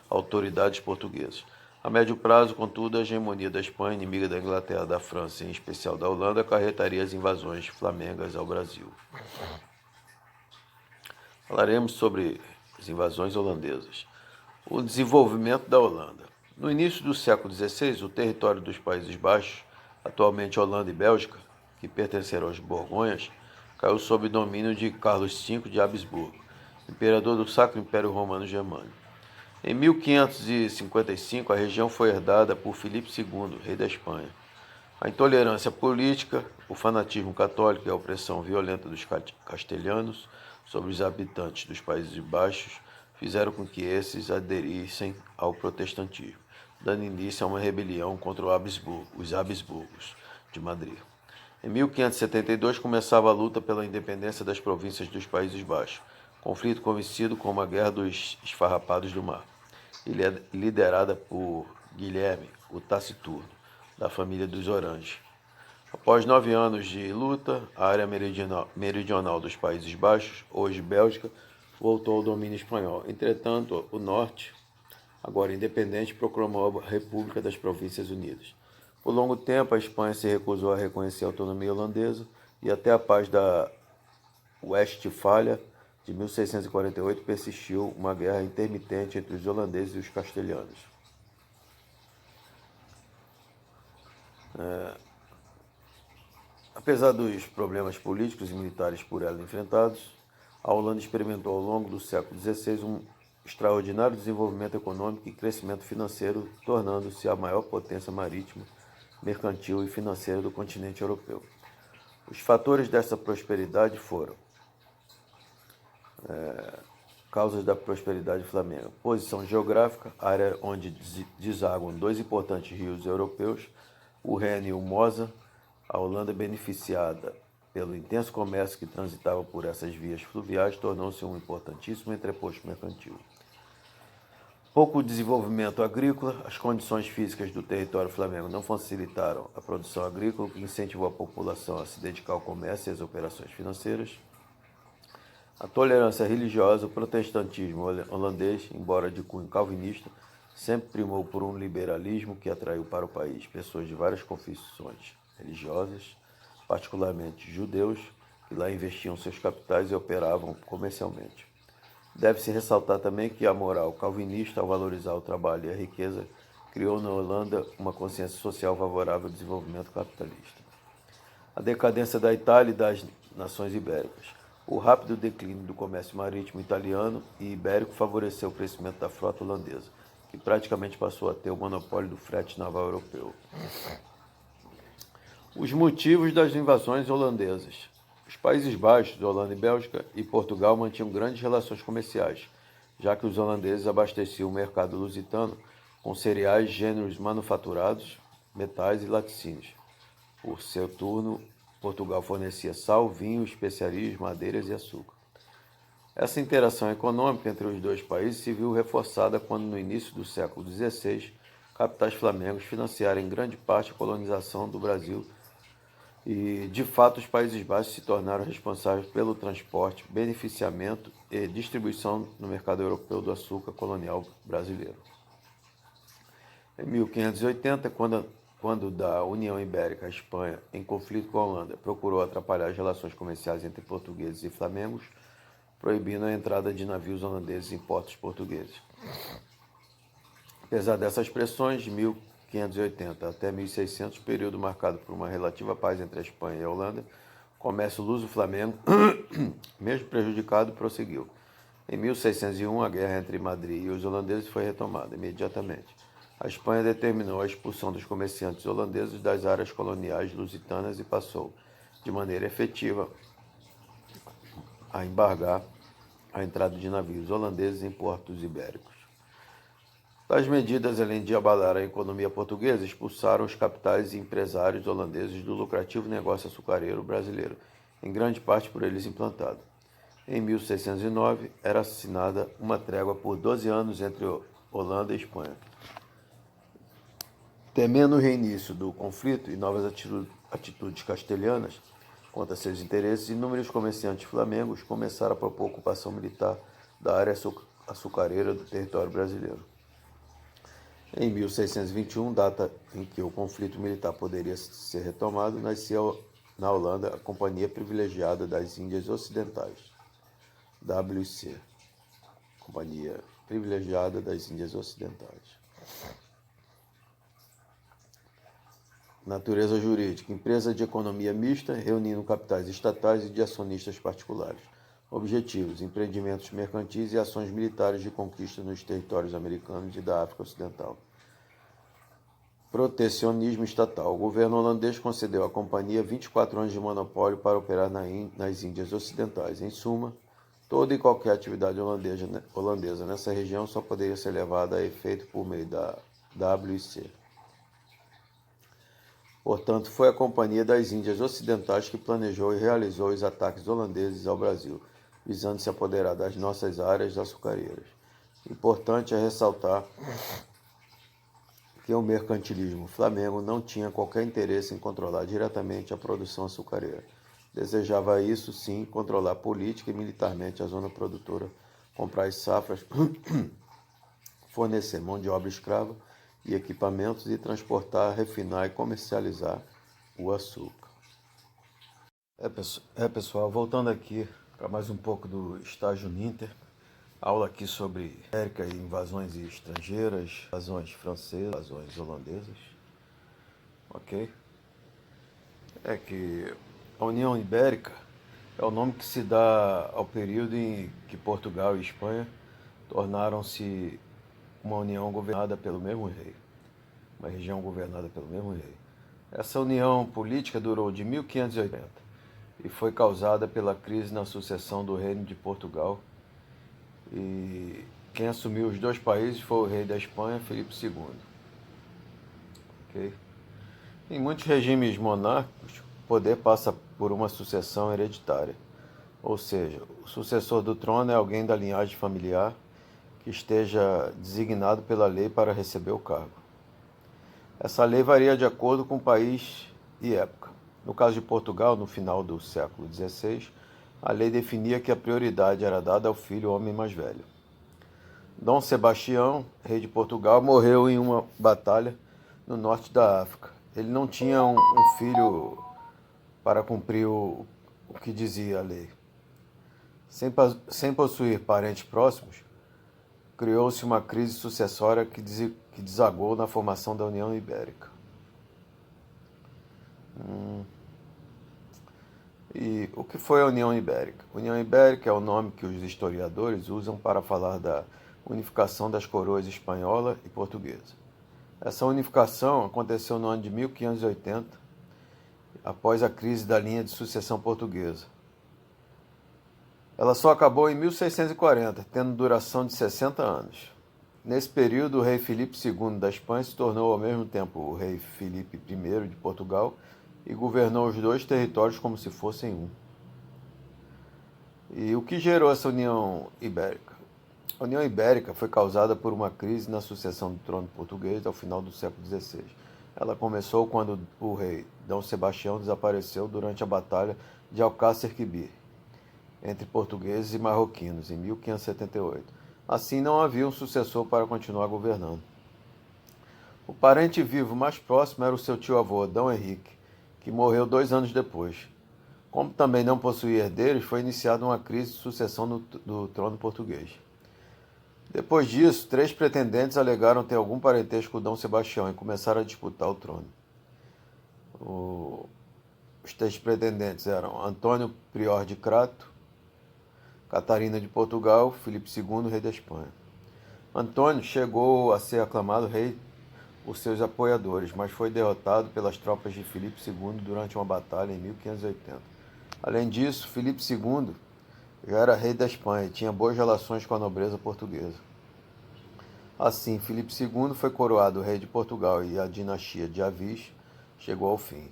autoridades portuguesas. A médio prazo, contudo, a hegemonia da Espanha, inimiga da Inglaterra, da França e em especial da Holanda, acarretaria as invasões flamengas ao Brasil. Falaremos sobre as invasões holandesas. O desenvolvimento da Holanda. No início do século XVI, o território dos Países Baixos, atualmente Holanda e Bélgica, que pertenceram aos Borgonhas, caiu sob domínio de Carlos V de Habsburgo, imperador do Sacro Império Romano Germânico. Em 1555, a região foi herdada por Filipe II, rei da Espanha. A intolerância política, o fanatismo católico e a opressão violenta dos castelhanos sobre os habitantes dos Países Baixos fizeram com que esses aderissem ao protestantismo, dando início a uma rebelião contra os Habsburgos de Madrid. Em 1572 começava a luta pela independência das províncias dos Países Baixos, conflito conhecido como a Guerra dos Esfarrapados do Mar, liderada por Guilherme, o Taciturno, da família dos Orange. Após 9 anos de luta, a área meridional dos Países Baixos, hoje Bélgica, voltou ao domínio espanhol. Entretanto, o norte, agora independente, proclamou a República das Províncias Unidas. Por longo tempo, a Espanha se recusou a reconhecer a autonomia holandesa e até a paz da Westfália de 1648 persistiu uma guerra intermitente entre os holandeses e os castelhanos. Apesar dos problemas políticos e militares por ela enfrentados, a Holanda experimentou ao longo do século XVI um extraordinário desenvolvimento econômico e crescimento financeiro, tornando-se a maior potência marítima, mercantil e financeira do continente europeu. Os fatores dessa prosperidade foram causas da prosperidade flamenga: posição geográfica, área onde desaguam dois importantes rios europeus, o Reno e o Mosa. A Holanda, beneficiada pelo intenso comércio que transitava por essas vias fluviais, tornou-se um importantíssimo entreposto mercantil. Pouco desenvolvimento agrícola, as condições físicas do território flamengo não facilitaram a produção agrícola, o que incentivou a população a se dedicar ao comércio e às operações financeiras. A tolerância religiosa, o protestantismo holandês, embora de cunho calvinista, sempre primou por um liberalismo que atraiu para o país pessoas de várias confissões religiosas, particularmente judeus, que lá investiam seus capitais e operavam comercialmente. Deve-se ressaltar também que a moral calvinista, ao valorizar o trabalho e a riqueza, criou na Holanda uma consciência social favorável ao desenvolvimento capitalista. A decadência da Itália e das nações ibéricas. O rápido declínio do comércio marítimo italiano e ibérico favoreceu o crescimento da frota holandesa, que praticamente passou a ter o monopólio do frete naval europeu. Os motivos das invasões holandesas. Os Países Baixos, Holanda e Bélgica, e Portugal mantinham grandes relações comerciais, já que os holandeses abasteciam o mercado lusitano com cereais, gêneros manufaturados, metais e laticínios. Por seu turno, Portugal fornecia sal, vinho, especiarias, madeiras e açúcar. Essa interação econômica entre os dois países se viu reforçada quando, no início do século XVI, capitais flamengos financiaram em grande parte a colonização do Brasil e, de fato, os Países Baixos se tornaram responsáveis pelo transporte, beneficiamento e distribuição no mercado europeu do açúcar colonial brasileiro. Em 1580, quando da União Ibérica, a Espanha, em conflito com a Holanda, procurou atrapalhar as relações comerciais entre portugueses e flamengos, proibindo a entrada de navios holandeses em portos portugueses. Apesar dessas pressões, de 1580 até 1600, período marcado por uma relativa paz entre a Espanha e a Holanda, o comércio luso-flamengo, mesmo prejudicado, prosseguiu. Em 1601, a guerra entre Madrid e os holandeses foi retomada imediatamente. A Espanha determinou a expulsão dos comerciantes holandeses das áreas coloniais lusitanas e passou, de maneira efetiva, a embargar a entrada de navios holandeses em portos ibéricos. Tais medidas, além de abalar a economia portuguesa, expulsaram os capitais e empresários holandeses do lucrativo negócio açucareiro brasileiro, em grande parte por eles implantado. Em 1609, era assinada uma trégua por 12 anos entre Holanda e Espanha. Temendo o reinício do conflito e novas atitudes castelhanas contra seus interesses, inúmeros comerciantes flamengos começaram a propor ocupação militar da área açucareira do território brasileiro. Em 1621, data em que o conflito militar poderia ser retomado, nascia na Holanda a Companhia Privilegiada das Índias Ocidentais, WC, Companhia Privilegiada das Índias Ocidentais. Natureza jurídica: empresa de economia mista, reunindo capitais estatais e de acionistas particulares. Objetivos: empreendimentos mercantis e ações militares de conquista nos territórios americanos e da África Ocidental. Protecionismo estatal: o governo holandês concedeu à companhia 24 anos de monopólio para operar nas Índias Ocidentais. Em suma, toda e qualquer atividade holandesa nessa região só poderia ser levada a efeito por meio da WIC. Portanto, foi a Companhia das Índias Ocidentais que planejou e realizou os ataques holandeses ao Brasil, visando se apoderar das nossas áreas açucareiras. Importante é ressaltar que o mercantilismo flamengo não tinha qualquer interesse em controlar diretamente a produção açucareira. Desejava isso, sim, controlar política e militarmente a zona produtora, comprar as safras, fornecer mão de obra escrava e equipamentos e transportar, refinar e comercializar o açúcar. Pessoal, voltando aqui para mais um pouco do estágio Ninter, aula aqui sobre América e invasões estrangeiras, invasões francesas, invasões holandesas, ok? É que a União Ibérica é o nome que se dá ao período em que Portugal e Espanha tornaram-se uma união governada pelo mesmo rei, uma região governada pelo mesmo rei. Essa união política durou de 1580 e foi causada pela crise na sucessão do Reino de Portugal, e quem assumiu os dois países foi o rei da Espanha, Filipe II. Okay? Em muitos regimes monárquicos, o poder passa por uma sucessão hereditária, ou seja, o sucessor do trono é alguém da linhagem familiar que esteja designado pela lei para receber o cargo. Essa lei varia de acordo com o país e época. No caso de Portugal, no final do século XVI, a lei definia que a prioridade era dada ao filho homem mais velho. Dom Sebastião, rei de Portugal, morreu em uma batalha no norte da África. Ele não tinha um filho para cumprir o que dizia a lei. Sem possuir parentes próximos, criou-se uma crise sucessória que desagou na formação da União Ibérica. E o que foi a União Ibérica? A União Ibérica é o nome que os historiadores usam para falar da unificação das coroas espanhola e portuguesa. Essa unificação aconteceu no ano de 1580, após a crise da linha de sucessão portuguesa. Ela só acabou em 1640, tendo duração de 60 anos. Nesse período, o rei Filipe II da Espanha se tornou ao mesmo tempo o rei Filipe I de Portugal e governou os dois territórios como se fossem um. E o que gerou essa União Ibérica? A União Ibérica foi causada por uma crise na sucessão do trono português ao final do século XVI. Ela começou quando o rei Dom Sebastião desapareceu durante a Batalha de Alcácer Quibir, entre portugueses e marroquinos, em 1578. Assim, não havia um sucessor para continuar governando. O parente vivo mais próximo era o seu tio-avô, Dom Henrique, que morreu 2 anos depois. Como também não possuía herdeiros, foi iniciada uma crise de sucessão do trono português. Depois disso, 3 pretendentes alegaram ter algum parentesco com Dom Sebastião e começaram a disputar o trono. Os 3 pretendentes eram Antônio Prior de Crato, Catarina de Portugal, Filipe II, rei da Espanha. Antônio chegou a ser aclamado rei por seus apoiadores, mas foi derrotado pelas tropas de Filipe II durante uma batalha em 1580. Além disso, Filipe II já era rei da Espanha e tinha boas relações com a nobreza portuguesa. Assim, Filipe II foi coroado rei de Portugal e a dinastia de Avis chegou ao fim.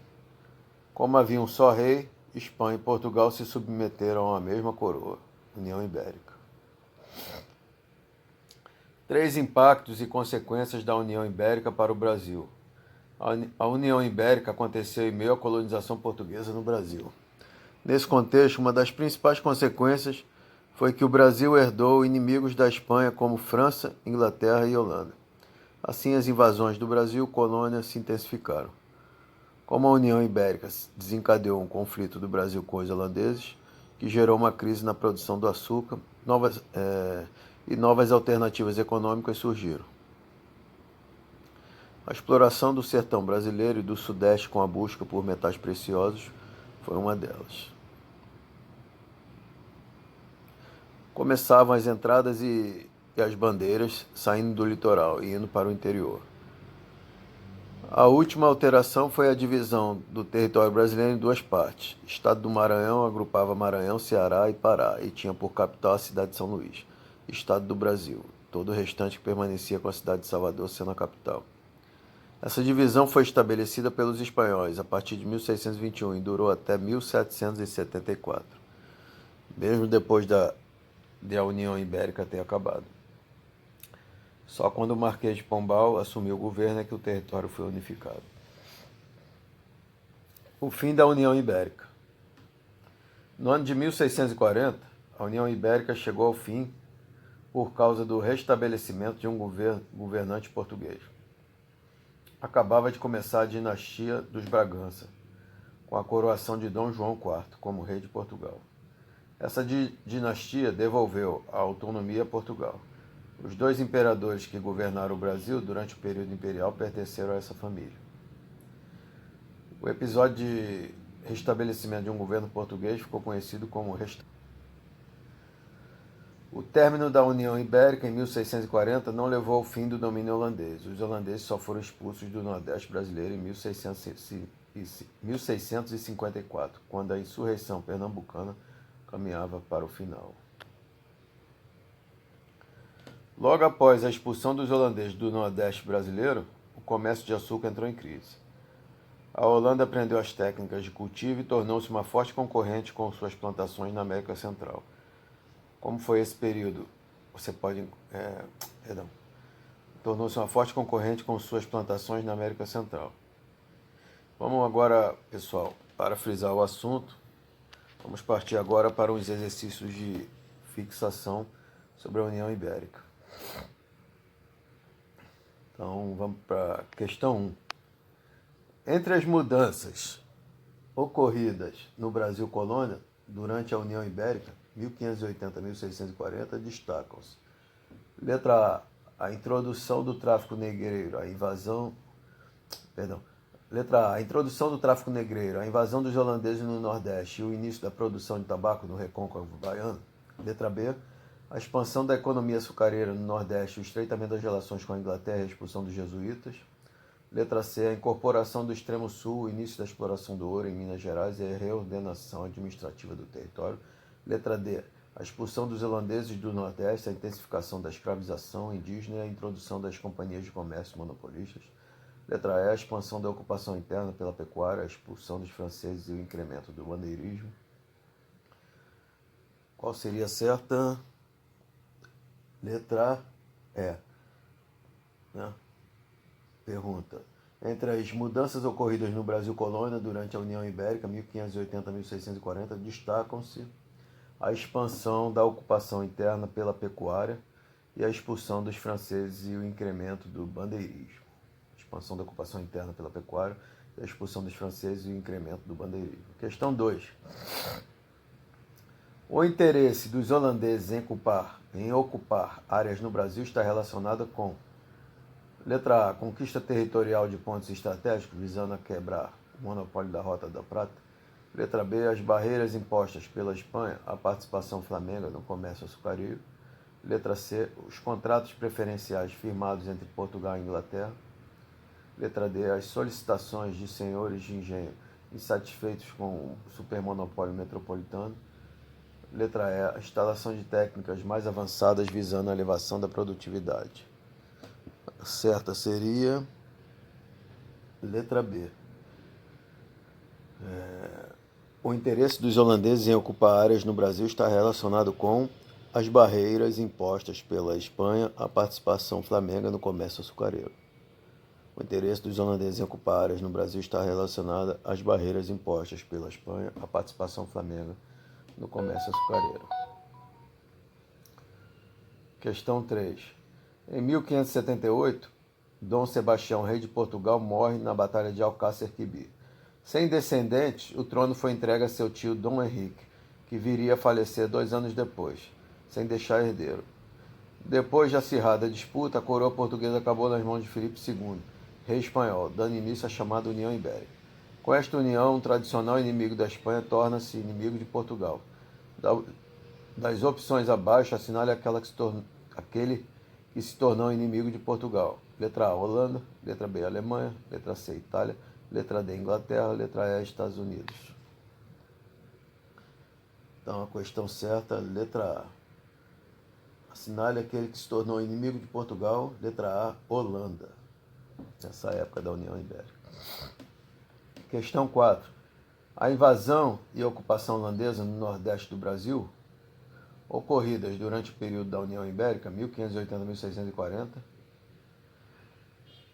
Como havia um só rei, Espanha e Portugal se submeteram à mesma coroa, União Ibérica. 3 impactos e consequências da União Ibérica para o Brasil. A União Ibérica aconteceu em meio à colonização portuguesa no Brasil. Nesse contexto, uma das principais consequências foi que o Brasil herdou inimigos da Espanha como França, Inglaterra e Holanda. Assim, as invasões do Brasil colônia se intensificaram. Como a União Ibérica desencadeou um conflito do Brasil com os holandeses, que gerou uma crise na produção do açúcar, novas alternativas econômicas surgiram. A exploração do sertão brasileiro e do Sudeste com a busca por metais preciosos foi uma delas. Começavam as entradas e as bandeiras saindo do litoral e indo para o interior. A última alteração foi a divisão do território brasileiro em 2 partes. O estado do Maranhão agrupava Maranhão, Ceará e Pará e tinha por capital a cidade de São Luís. Estado do Brasil, todo o restante que permanecia com a cidade de Salvador sendo a capital. Essa divisão foi estabelecida pelos espanhóis a partir de 1621 e durou até 1774, mesmo depois de a União Ibérica ter acabado. Só quando o Marquês de Pombal assumiu o governo é que o território foi unificado. O fim da União Ibérica. No ano de 1640, a União Ibérica chegou ao fim por causa do restabelecimento de um governante português. Acabava de começar a dinastia dos Bragança, com a coroação de Dom João IV como rei de Portugal. Essa dinastia devolveu a autonomia a Portugal. Os 2 imperadores que governaram o Brasil durante o período imperial pertenceram a essa família. O episódio de restabelecimento de um governo português ficou conhecido como O término da União Ibérica em 1640 não levou ao fim do domínio holandês. Os holandeses só foram expulsos do Nordeste brasileiro em 1654, quando a insurreição pernambucana caminhava para o final. Logo após a expulsão dos holandeses do Nordeste brasileiro, o comércio de açúcar entrou em crise. A Holanda aprendeu as técnicas de cultivo e tornou-se uma forte concorrente com suas plantações na América Central. Como foi esse período? Tornou-se uma forte concorrente com suas plantações na América Central. Vamos agora, pessoal, para frisar o assunto, vamos partir agora para os exercícios de fixação sobre a União Ibérica. Então, vamos para a questão 1. Entre as mudanças ocorridas no Brasil colônia durante a União Ibérica, 1580 a 1640, destacam-se. Letra A. A introdução do tráfico negreiro, Letra A. A introdução do tráfico negreiro, a invasão dos holandeses no Nordeste e o início da produção de tabaco no recôncavo baiano. Letra B. A expansão da economia açucareira no Nordeste, o estreitamento das relações com a Inglaterra e a expulsão dos jesuítas. Letra C. A incorporação do Extremo Sul, o início da exploração do ouro em Minas Gerais e a reordenação administrativa do território. Letra D. A expulsão dos holandeses do Nordeste, a intensificação da escravização indígena e a introdução das companhias de comércio monopolistas. Letra E. A expansão da ocupação interna pela pecuária, a expulsão dos franceses e o incremento do bandeirismo. Qual seria a certa? Letra E. Pergunta. Entre as mudanças ocorridas no Brasil colônia durante a União Ibérica, 1580 a 1640, destacam-se a expansão da ocupação interna pela pecuária e a expulsão dos franceses e o incremento do bandeirismo. Expansão da ocupação interna pela pecuária e a expulsão dos franceses e o incremento do bandeirismo. Questão 2. O interesse dos holandeses em ocupar áreas no Brasil está relacionado com: letra A, conquista territorial de pontos estratégicos visando a quebrar o monopólio da Rota da Prata. Letra B, as barreiras impostas pela Espanha à participação flamenga no comércio açucareiro. Letra C, os contratos preferenciais firmados entre Portugal e Inglaterra. Letra D, as solicitações de senhores de engenho insatisfeitos com o supermonopólio metropolitano. Letra E, a instalação de técnicas mais avançadas visando a elevação da produtividade. A certa seria letra B. O interesse dos holandeses em ocupar áreas no Brasil está relacionado com as barreiras impostas pela Espanha à participação flamenga no comércio açucareiro. O interesse dos holandeses em ocupar áreas no Brasil está relacionado às barreiras impostas pela Espanha à participação flamenga no comércio açucareiro. Questão 3. Em 1578, Dom Sebastião, rei de Portugal, morre na Batalha de Alcácer Quibir. Sem descendentes, o trono foi entregue a seu tio Dom Henrique, que viria a falecer 2 anos depois, sem deixar herdeiro. Depois de acirrada disputa, a coroa portuguesa acabou nas mãos de Filipe II, rei espanhol, dando início à chamada União Ibérica. Com esta união, um tradicional inimigo da Espanha torna-se inimigo de Portugal. Das opções abaixo, assinale aquele que se tornou inimigo de Portugal. Letra A, Holanda. Letra B, Alemanha. Letra C, Itália. Letra D, Inglaterra. Letra E, Estados Unidos. Então, a questão certa, letra A. Assinale aquele que se tornou inimigo de Portugal. Letra A, Holanda. Nessa época da União Ibérica. Questão 4. A invasão e a ocupação holandesa no nordeste do Brasil, ocorridas durante o período da União Ibérica, 1580-1640.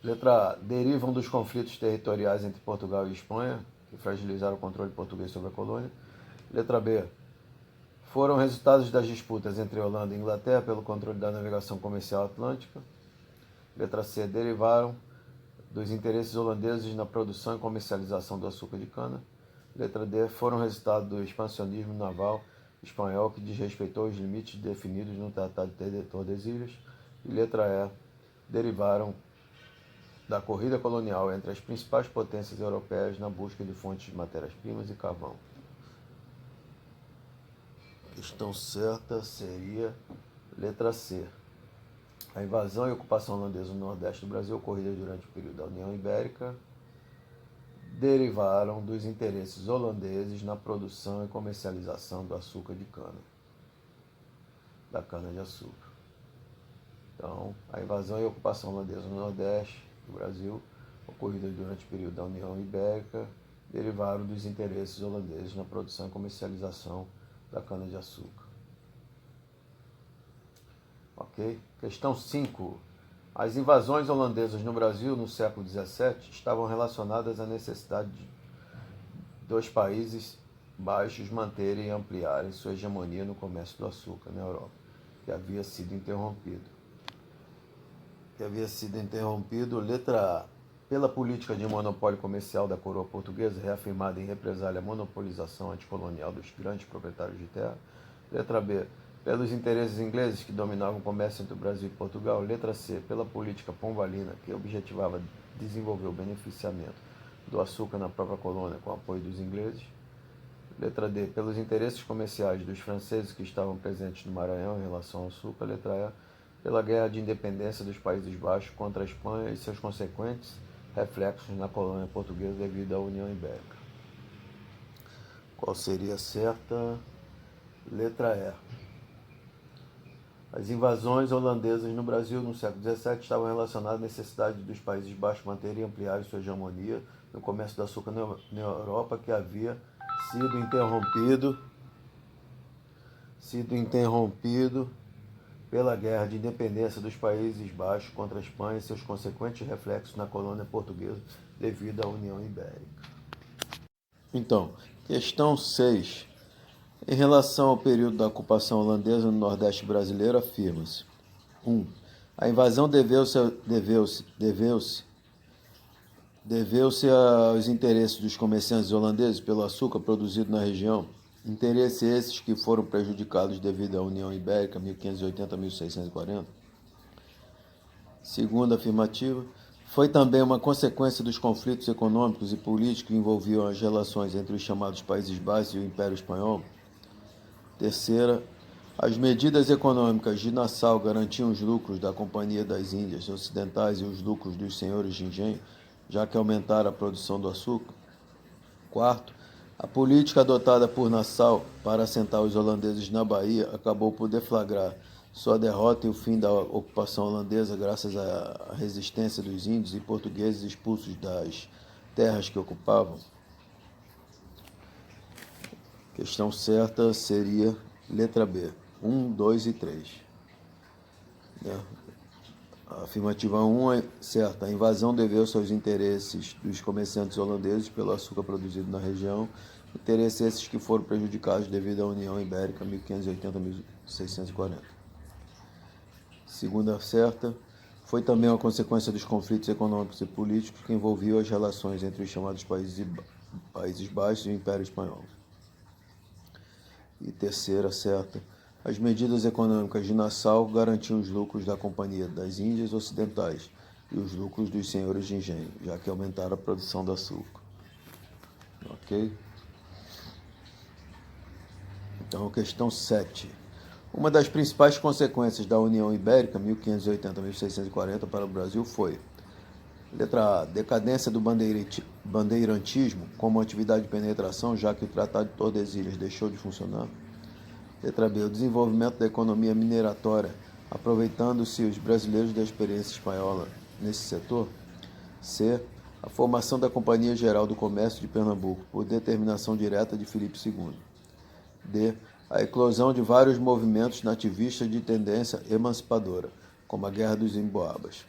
Letra A. Derivam dos conflitos territoriais entre Portugal e Espanha, que fragilizaram o controle português sobre a colônia. Letra B. Foram resultados das disputas entre Holanda e Inglaterra pelo controle da navegação comercial atlântica. Letra C. Derivaram dos interesses holandeses na produção e comercialização do açúcar de cana. Letra D. Foram resultado do expansionismo naval espanhol que desrespeitou os limites definidos no Tratado de Tordesilhas. E letra E. Derivaram da corrida colonial entre as principais potências europeias na busca de fontes de matérias-primas e carvão. A questão certa seria letra C. A invasão e ocupação holandesa no nordeste do Brasil, ocorrida durante o período da União Ibérica, derivaram dos interesses holandeses na produção e comercialização do açúcar de cana, da cana-de-açúcar. Então, a invasão e ocupação holandesa no nordeste do Brasil, ocorrida durante o período da União Ibérica, derivaram dos interesses holandeses na produção e comercialização da cana-de-açúcar. Ok? Questão 5. As invasões holandesas no Brasil no século XVII estavam relacionadas à necessidade dos Países Baixos manterem e ampliarem sua hegemonia no comércio do açúcar na Europa, que havia sido interrompido. Letra A. Pela política de monopólio comercial da coroa portuguesa, reafirmada em represália à monopolização anticolonial dos grandes proprietários de terra. Letra B. Pelos interesses ingleses que dominavam o comércio entre o Brasil e Portugal. Letra C. Pela política pombalina, que objetivava desenvolver o beneficiamento do açúcar na própria colônia com o apoio dos ingleses. Letra D. Pelos interesses comerciais dos franceses que estavam presentes no Maranhão em relação ao açúcar. Letra E. Pela guerra de independência dos Países Baixos contra a Espanha e seus consequentes reflexos na colônia portuguesa devido à União Ibérica. Qual seria a certa? Letra E. As invasões holandesas no Brasil no século XVII estavam relacionadas à necessidade dos Países Baixos manterem e ampliarem sua hegemonia no comércio do açúcar na Europa, que havia sido interrompido pela guerra de independência dos Países Baixos contra a Espanha e seus consequentes reflexos na colônia portuguesa devido à União Ibérica. Então, questão 6. Em relação ao período da ocupação holandesa no Nordeste brasileiro, afirma-se: 1. A invasão deveu-se aos interesses dos comerciantes holandeses pelo açúcar produzido na região, interesses esses que foram prejudicados devido à União Ibérica 1580-1640. Segunda afirmativa, Foi também uma consequência dos conflitos econômicos e políticos que envolviam as relações entre os chamados Países Baixos e o Império Espanhol. Terceira, as medidas econômicas de Nassau garantiam os lucros da Companhia das Índias Ocidentais e os lucros dos senhores de engenho, já que aumentaram a produção do açúcar. Quarto, a política adotada por Nassau para assentar os holandeses na Bahia acabou por deflagrar sua derrota e o fim da ocupação holandesa graças à resistência dos índios e portugueses expulsos das terras que ocupavam. Questão certa seria letra B, 1, 2 e 3. A afirmativa 1 é certa. A invasão deveu-se aos interesses dos comerciantes holandeses pelo açúcar produzido na região, interesses esses que foram prejudicados devido à União Ibérica 1580-1640. Segunda certa, foi também uma consequência dos conflitos econômicos e políticos que envolviam as relações entre os chamados Países Baixos e o Império Espanhol. E terceira certa, as medidas econômicas de Nassau garantiam os lucros da Companhia das Índias Ocidentais e os lucros dos senhores de engenho, já que aumentaram a produção de açúcar. Ok? Então, questão 7. Uma das principais consequências da União Ibérica, 1580-1640, para o Brasil foi: letra A, decadência do bandeirantismo como atividade de penetração, já que o Tratado de Tordesilhas deixou de funcionar. Letra B, o desenvolvimento da economia mineratória, aproveitando-se os brasileiros da experiência espanhola nesse setor. C, a formação da Companhia Geral do Comércio de Pernambuco, por determinação direta de Filipe II. D, a eclosão de vários movimentos nativistas de tendência emancipadora, como a Guerra dos Emboabas.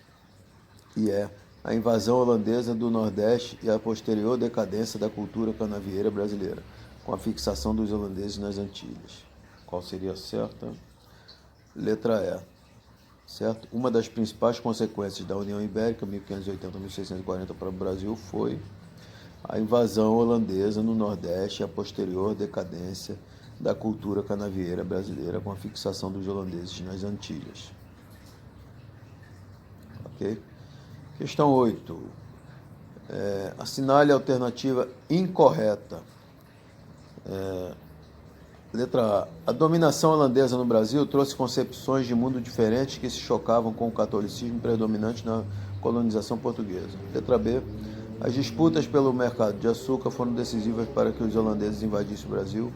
E E, a invasão holandesa do Nordeste e a posterior decadência da cultura canavieira brasileira, com a fixação dos holandeses nas Antilhas. Qual seria a certa? Letra E. Certo? Uma das principais consequências da União Ibérica, 1580-1640, para o Brasil foi a invasão holandesa no Nordeste e a posterior decadência da cultura canavieira brasileira, com a fixação dos holandeses nas Antilhas. Ok? Questão 8. Assinale a alternativa incorreta. Letra A. A dominação holandesa no Brasil trouxe concepções de mundo diferentes que se chocavam com o catolicismo predominante na colonização portuguesa. Letra B. As disputas pelo mercado de açúcar foram decisivas para que os holandeses invadissem o Brasil.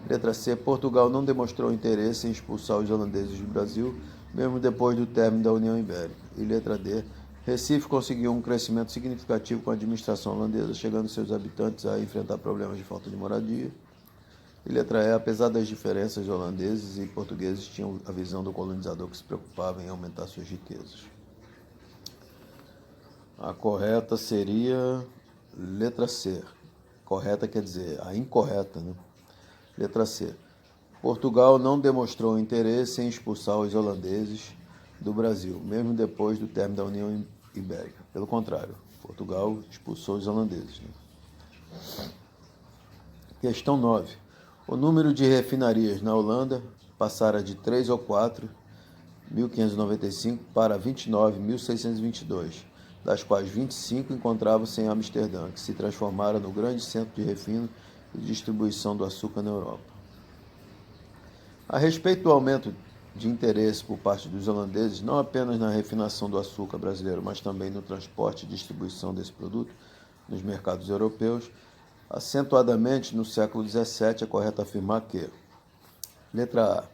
Letra C. Portugal não demonstrou interesse em expulsar os holandeses do Brasil, mesmo depois do término da União Ibérica. E letra D. Recife conseguiu um crescimento significativo com a administração holandesa, chegando seus habitantes a enfrentar problemas de falta de moradia. E letra E, apesar das diferenças, holandeses e portugueses tinham a visão do colonizador que se preocupava em aumentar suas riquezas. A correta seria letra C. Correta quer dizer a incorreta, né? Letra C. Portugal não demonstrou interesse em expulsar os holandeses do Brasil, mesmo depois do término da União Ibérica. Pelo contrário, Portugal expulsou os holandeses. Né? Questão 9. O número de refinarias na Holanda passara de 3 ou 4, 1595, para 29, 1622, das quais 25 encontravam-se em Amsterdã, que se transformara no grande centro de refino e distribuição do açúcar na Europa. A respeito do aumento de interesse por parte dos holandeses, não apenas na refinação do açúcar brasileiro, mas também no transporte e distribuição desse produto nos mercados europeus, acentuadamente no século XVII, é correto afirmar que: letra A.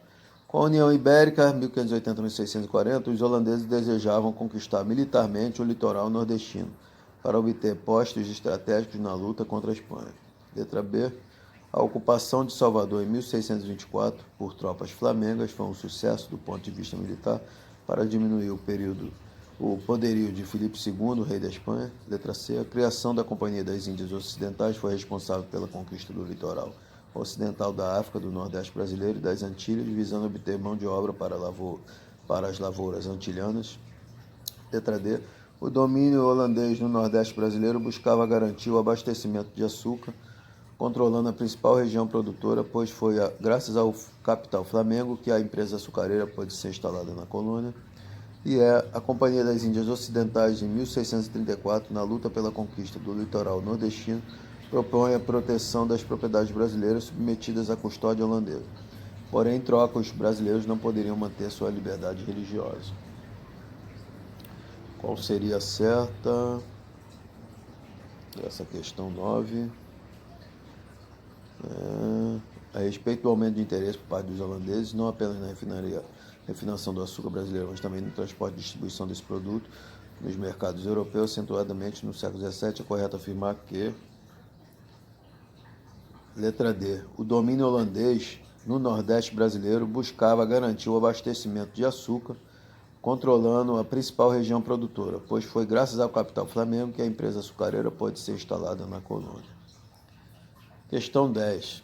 Com a União Ibérica, 1580-1640, os holandeses desejavam conquistar militarmente o litoral nordestino para obter postos estratégicos na luta contra a Espanha. Letra B. A ocupação de Salvador em 1624 por tropas flamengas foi um sucesso do ponto de vista militar para diminuir o poderio de Filipe II, rei da Espanha. Letra C. A criação da Companhia das Índias Ocidentais foi responsável pela conquista do litoral ocidental da África, do Nordeste brasileiro e das Antilhas, visando obter mão de obra para as lavouras antilhanas. Letra D. O domínio holandês no Nordeste brasileiro buscava garantir o abastecimento de açúcar, controlando a principal região produtora, pois foi graças ao capital Flamengo que a empresa açucareira pôde ser instalada na colônia. e é a Companhia das Índias Ocidentais, em 1634, na luta pela conquista do litoral nordestino, propõe a proteção das propriedades brasileiras submetidas à custódia holandesa. Porém, em troca, os brasileiros não poderiam manter sua liberdade religiosa. Qual seria a certa? Essa questão 9. A respeito do aumento de interesse por parte dos holandeses, não apenas na refinação do açúcar brasileiro, mas também no transporte e distribuição desse produto nos mercados europeus, acentuadamente no século XVII, é correto afirmar que, letra D, o domínio holandês no Nordeste brasileiro buscava garantir o abastecimento de açúcar, controlando a principal região produtora, pois foi graças ao capital Flamengo que a empresa açucareira pôde ser instalada na colônia. Questão 10.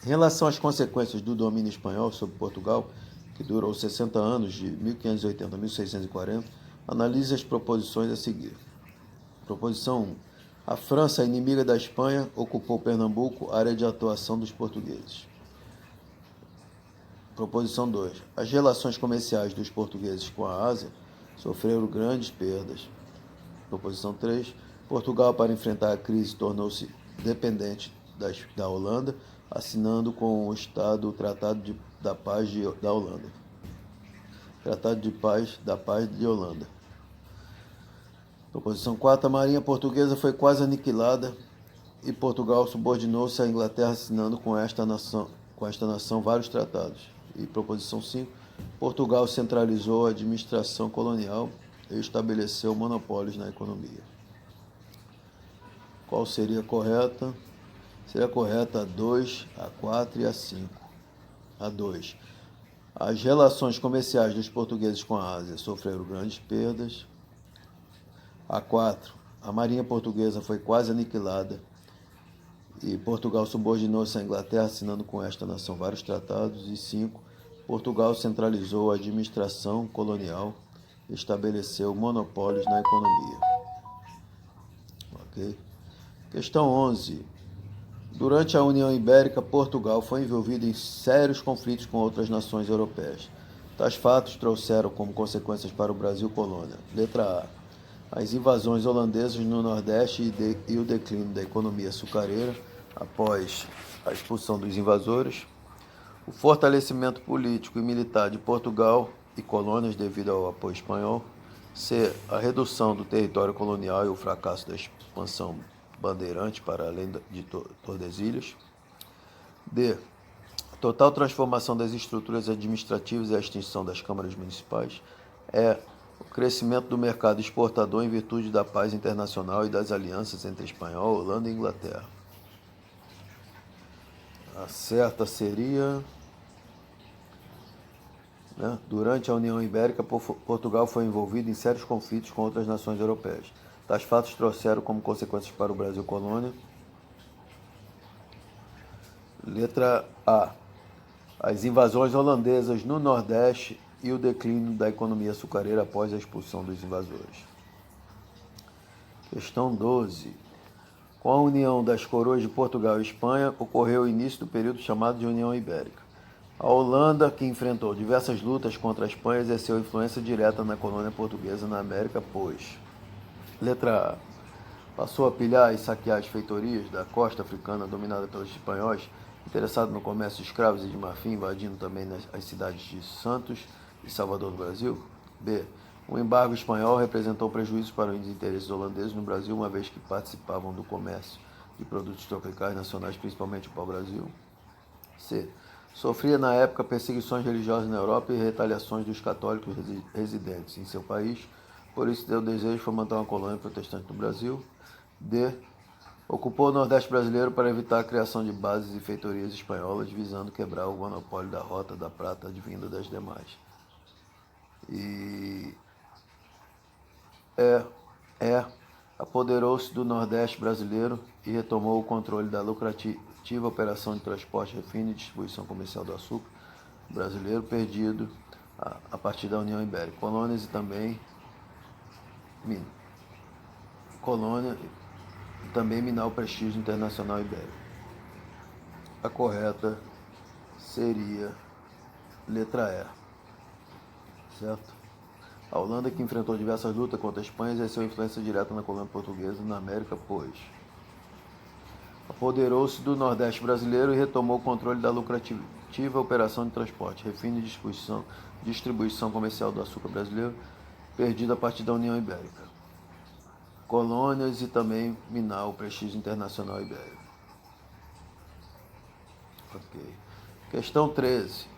Em relação às consequências do domínio espanhol sobre Portugal, que durou 60 anos, de 1580 a 1640, analise as proposições a seguir. Proposição 1. A França, inimiga da Espanha, ocupou Pernambuco, área de atuação dos portugueses. Proposição 2. As relações comerciais dos portugueses com a Ásia sofreram grandes perdas. Proposição 3. Portugal, para enfrentar a crise, tornou-se dependente da Holanda, assinando com o Estado o Tratado da Paz da Holanda. Tratado de Paz de Holanda. Proposição 4. A marinha portuguesa foi quase aniquilada e Portugal subordinou-se à Inglaterra, assinando com esta nação vários tratados. E proposição 5. Portugal centralizou a administração colonial e estabeleceu monopólios na economia. Qual seria a correta? Seria correta a 2, a 4 e a 5. A 2. As relações comerciais dos portugueses com a Ásia sofreram grandes perdas. A 4. A marinha portuguesa foi quase aniquilada e Portugal subordinou-se à Inglaterra, assinando com esta nação vários tratados. E 5. Portugal centralizou a administração colonial e estabeleceu monopólios na economia. Ok? Questão 11. Durante a União Ibérica, Portugal foi envolvido em sérios conflitos com outras nações europeias. Tais fatos trouxeram como consequências para o Brasil colônia. Letra A. As invasões holandesas no Nordeste e o declínio da economia açucareira após a expulsão dos invasores. O fortalecimento político e militar de Portugal e colônias devido ao apoio espanhol. C. A redução do território colonial e o fracasso da expansão bandeirante para além de Tordesilhas. D. A total transformação das estruturas administrativas e a extinção das câmaras municipais. E. O crescimento do mercado exportador em virtude da paz internacional e das alianças entre Espanhol, Holanda e Inglaterra. A certa seria... Durante a União Ibérica, Portugal foi envolvido em sérios conflitos com outras nações europeias. Tais fatos trouxeram como consequências para o Brasil colônia. Letra A. As invasões holandesas no Nordeste e o declínio da economia açucareira após a expulsão dos invasores. Questão 12. Com a união das coroas de Portugal e Espanha, ocorreu o início do período chamado de União Ibérica. A Holanda, que enfrentou diversas lutas contra a Espanha, exerceu influência direta na colônia portuguesa na América, pois... Letra A. Passou a pilhar e saquear as feitorias da costa africana dominada pelos espanhóis, interessados no comércio de escravos e de marfim, invadindo também as cidades de Santos e Salvador do Brasil. B. O embargo espanhol representou prejuízos para os interesses holandeses no Brasil, uma vez que participavam do comércio de produtos tropicais nacionais, principalmente o pau-brasil. C. Sofria na época perseguições religiosas na Europa e retaliações dos católicos residentes em seu país, por isso deu desejo de fomentar uma colônia protestante no Brasil. D. Ocupou o Nordeste brasileiro para evitar a criação de bases e feitorias espanholas, visando quebrar o monopólio da Rota da Prata advinda das demais. E apoderou-se do Nordeste brasileiro e retomou o controle da lucrativa operação de transporte, refino e distribuição comercial do açúcar brasileiro, perdido a partir da União Ibérica. Colônias e também minar o prestígio internacional ibérico. A correta seria letra E, certo? A Holanda, que enfrentou diversas lutas contra a Espanha, exerceu influência direta na colônia portuguesa na América, pois apoderou-se do Nordeste brasileiro e retomou o controle da lucrativa operação de transporte, refino e distribuição comercial do açúcar brasileiro, perdida a partir da União Ibérica, colônias e também minar o prestígio internacional ibérico. Ok. Questão 13.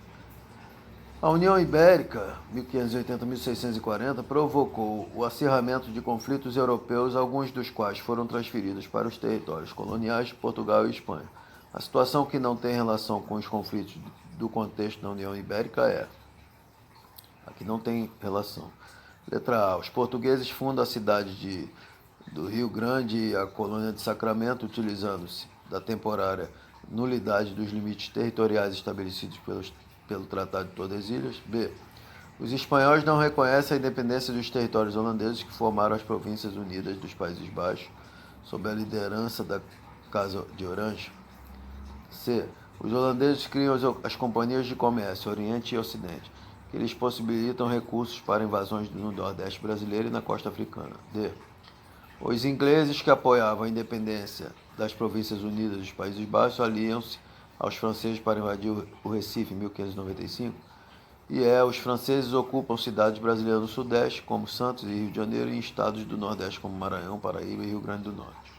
A União Ibérica, 1580-1640, provocou o acirramento de conflitos europeus, alguns dos quais foram transferidos para os territórios coloniais de Portugal e Espanha. A situação que não tem relação com os conflitos do contexto da União Ibérica é: aqui não tem relação. Letra A. Os portugueses fundam a cidade do Rio Grande e a colônia de Sacramento, utilizando-se da temporária nulidade dos limites territoriais estabelecidos pelo Tratado de Tordesilhas. B. Os espanhóis não reconhecem a independência dos territórios holandeses que formaram as Províncias Unidas dos Países Baixos, sob a liderança da Casa de Orange. C. Os holandeses criam as companhias de comércio Oriente e Ocidente, que lhes possibilitam recursos para invasões no Nordeste brasileiro e na costa africana. D. Os ingleses, que apoiavam a independência das Províncias Unidas dos Países Baixos, aliam-se aos franceses para invadir o Recife em 1595. E os franceses ocupam cidades brasileiras no Sudeste, como Santos e Rio de Janeiro, e em estados do Nordeste, como Maranhão, Paraíba e Rio Grande do Norte.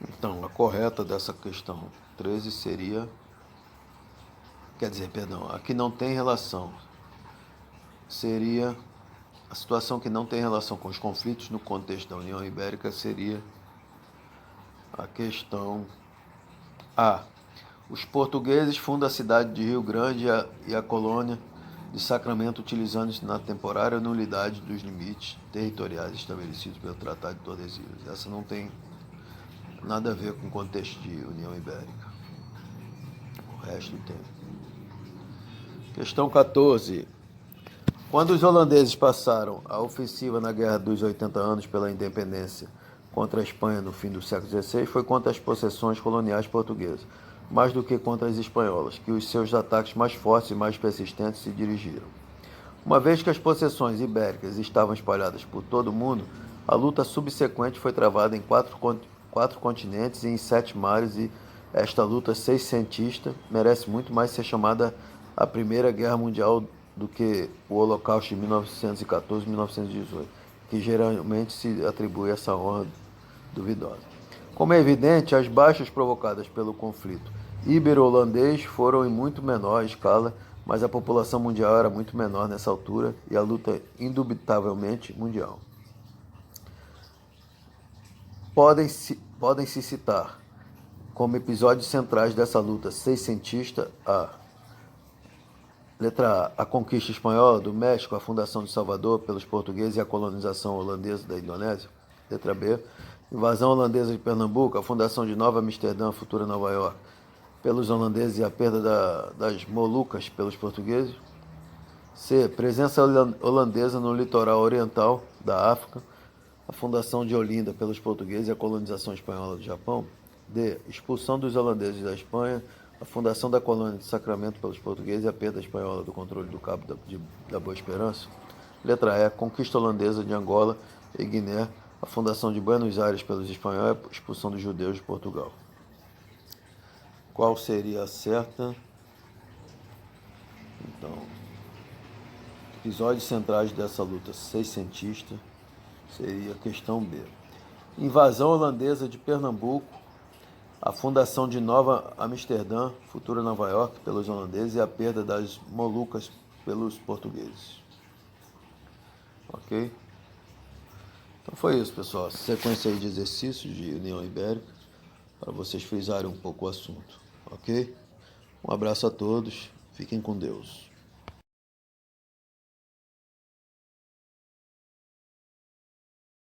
Então, a correta dessa questão 13 seria... aqui não tem relação. Seria... A situação que não tem relação com os conflitos no contexto da União Ibérica seria a questão A. Os portugueses fundam a cidade de Rio Grande e a colônia de Sacramento, utilizando-se na temporária nulidade dos limites territoriais estabelecidos pelo Tratado de Tordesilhas. Essa não tem nada a ver com o contexto de União Ibérica. O resto tem. Questão 14. Quando os holandeses passaram a ofensiva na Guerra dos 80 Anos pela Independência contra a Espanha no fim do século XVI, foi contra as possessões coloniais portuguesas, mais do que contra as espanholas, que os seus ataques mais fortes e mais persistentes se dirigiram. Uma vez que as possessões ibéricas estavam espalhadas por todo o mundo, a luta subsequente foi travada em quatro continentes e em 7 mares, e esta luta seiscentista merece muito mais ser chamada a Primeira Guerra Mundial do que o Holocausto de 1914 e 1918, que geralmente se atribui essa honra duvidosa. Como é evidente, as baixas provocadas pelo conflito ibero-holandês foram em muito menor escala, mas a população mundial era muito menor nessa altura e a luta indubitavelmente mundial. Podem-se citar como episódios centrais dessa luta seiscentista Letra A. A conquista espanhola do México, a fundação de Salvador pelos portugueses e a colonização holandesa da Indonésia. Letra B. Invasão holandesa de Pernambuco, a fundação de Nova Amsterdã, futura Nova York, pelos holandeses e a perda das Molucas pelos portugueses. C. Presença holandesa no litoral oriental da África, a fundação de Olinda pelos portugueses e a colonização espanhola do Japão. D. Expulsão dos holandeses da Espanha, a fundação da colônia de Sacramento pelos portugueses e a perda espanhola do controle do Cabo da Boa Esperança. Letra E. Conquista holandesa de Angola e Guiné, a fundação de Buenos Aires pelos espanhóis e a expulsão dos judeus de Portugal. Qual seria a certa? Então, episódios centrais dessa luta seiscentista seria a questão B. Invasão holandesa de Pernambuco, a fundação de Nova Amsterdã, futura Nova York, pelos holandeses e a perda das Molucas pelos portugueses. Ok? Então foi isso, pessoal. Sequência aí de exercícios de União Ibérica para vocês frisarem um pouco o assunto. Ok? Um abraço a todos. Fiquem com Deus.